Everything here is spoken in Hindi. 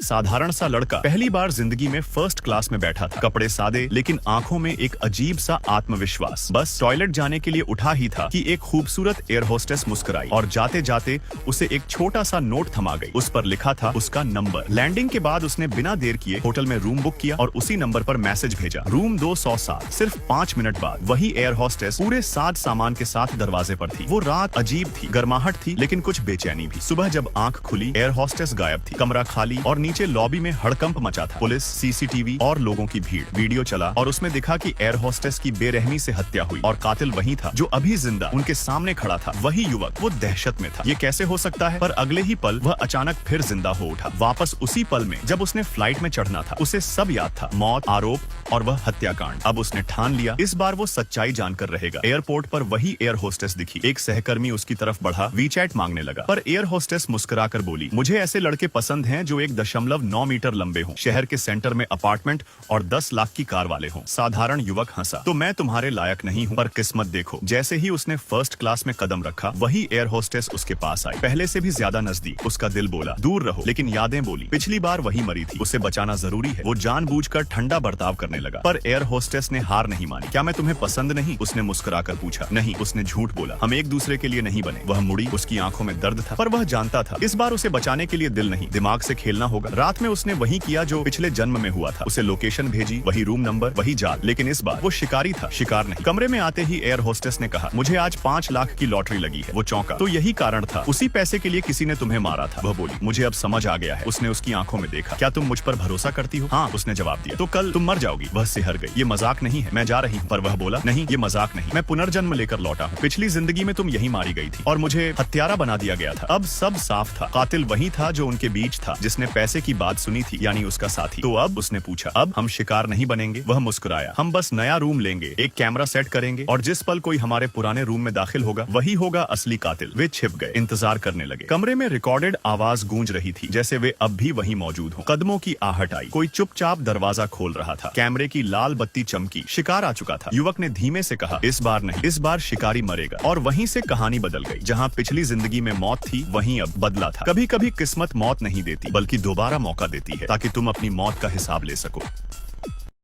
साधारण सा लड़का पहली बार जिंदगी में फर्स्ट क्लास में बैठा था। कपड़े सादे लेकिन आंखों में एक अजीब सा आत्मविश्वास। बस टॉयलेट जाने के लिए उठा ही था कि एक खूबसूरत एयर होस्टेस मुस्कुराई और जाते जाते उसे एक छोटा सा नोट थमा गई। उस पर लिखा था उसका नंबर। लैंडिंग के बाद उसने बिना देर किए होटल में रूम बुक किया और उसी नंबर पर मैसेज भेजा, रूम 207। सिर्फ 5 मिनट बाद वही एयर होस्टेस पूरे साज सामान के साथ दरवाजे पर थी। वो रात अजीब थी, गर्माहट थी लेकिन कुछ बेचैनी भी। सुबह जब आंख खुली, एयर होस्टेस गायब थी। कमरा खाली और नीचे लॉबी में हड़कंप मचा था। पुलिस, सीसीटीवी और लोगों की भीड़। वीडियो चला और उसमें दिखा कि एयर होस्टेस की बेरहमी से हत्या हुई और कातिल वही था जो अभी जिंदा उनके सामने खड़ा था। वही युवक। वो दहशत में था। ये कैसे हो सकता है? पर अगले ही पल वह अचानक फिर जिंदा हो उठा। वापस उसी पल में जब उसने फ्लाइट में चढ़ना था। उसे सब याद था, मौत, आरोप और वह हत्याकांड। अब उसने ठान लिया, इस बार वो सच्चाई जानकर रहेगा। एयरपोर्ट पर वही एयर होस्टेस दिखी। एक सहकर्मी उसकी तरफ बढ़ा, वीचैट मांगने लगा। पर एयर होस्टेस मुस्कुराकर बोली, मुझे ऐसे लड़के पसंद हैं जो 1.9 मीटर लंबे हों, शहर के सेंटर में अपार्टमेंट और 10 लाख की कार वाले हों। साधारण युवक हंसा, तो मैं तुम्हारे लायक नहीं हूँ। पर किस्मत देखो, जैसे ही उसने फर्स्ट क्लास में कदम रखा, वही एयर होस्टेस उसके पास आई। पहले से भी ज्यादा नजदीक। उसका दिल बोला, दूर रहो, लेकिन यादें बोली, पिछली बार वही मरी थी, उसे बचाना जरूरी है। वो जानबूझकर ठंडा बर्ताव करने लगा। पर एयर होस्टेस ने हार नहीं मानी। क्या मैं तुम्हें पसंद नहीं? उसने मुस्कुराकर पूछा। नहीं, उसने झूठ बोला। हम एक दूसरे के लिए नहीं बने। वह मुड़ी, उसकी आंखों में दर्द था, पर वह जानता था इस बार उसे बचाने के लिए दिल नहीं, दिमाग से खेलना होगा। रात में उसने वही किया जो पिछले जन्म में हुआ था। उसे लोकेशन भेजी, वही रूम नंबर, वही जाल, लेकिन इस बार वो शिकारी था, शिकार नहीं। कमरे में आते ही एयर होस्टेस ने कहा, मुझे आज 5 लाख की लॉटरी लगी है। वो चौंका। तो यही कारण था, उसी पैसे के लिए किसी ने तुम्हें मारा था। वह बोली, मुझे अब समझ आ गया है। उसने उसकी आंखों में देखा। क्या तुम मुझ पर भरोसा करती हो? हाँ, उसने जवाब दिया। तो कल तुम मर जाओगी। वह सिहर गई। ये मजाक नहीं है, मैं जा रही हूँ। पर वह बोला, नहीं, ये मजाक नहीं, मैं पुनर्जन्म लेकर लौटा हूँ। पिछली जिंदगी में तुम यही मारी गई थी और मुझे हत्यारा बना दिया गया था। अब सब साफ था, कातिल वही था जो उनके बीच था, जिसने पैसे की बात सुनी थी, यानी उसका साथी। तो अब उसने पूछा, अब हम शिकार नहीं बनेंगे? वह मुस्कुराया, हम बस नया रूम लेंगे, एक कैमरा सेट करेंगे और जिस पल कोई हमारे पुराने रूम में दाखिल होगा वही होगा असली कातिल। वे छिप गए, इंतजार करने लगे। कमरे में रिकॉर्डेड आवाज गूंज रही थी, जैसे वे अब भी वहीं मौजूद हो। कदमों की आहट आई, कोई चुपचाप दरवाजा खोल रहा था। कैमरे की लाल बत्ती चमकी, शिकार आ चुका था। युवक ने धीमे से कहा, इस बार नहीं, इस बार शिकारी मरेगा। और वहीं से कहानी बदल गई। जहाँ पिछली जिंदगी में मौत थी, वहीं अब बदला था। कभी कभी किस्मत मौत नहीं देती, बल्कि दोबारा मौका देती है, ताकि तुम अपनी मौत का हिसाब ले सको।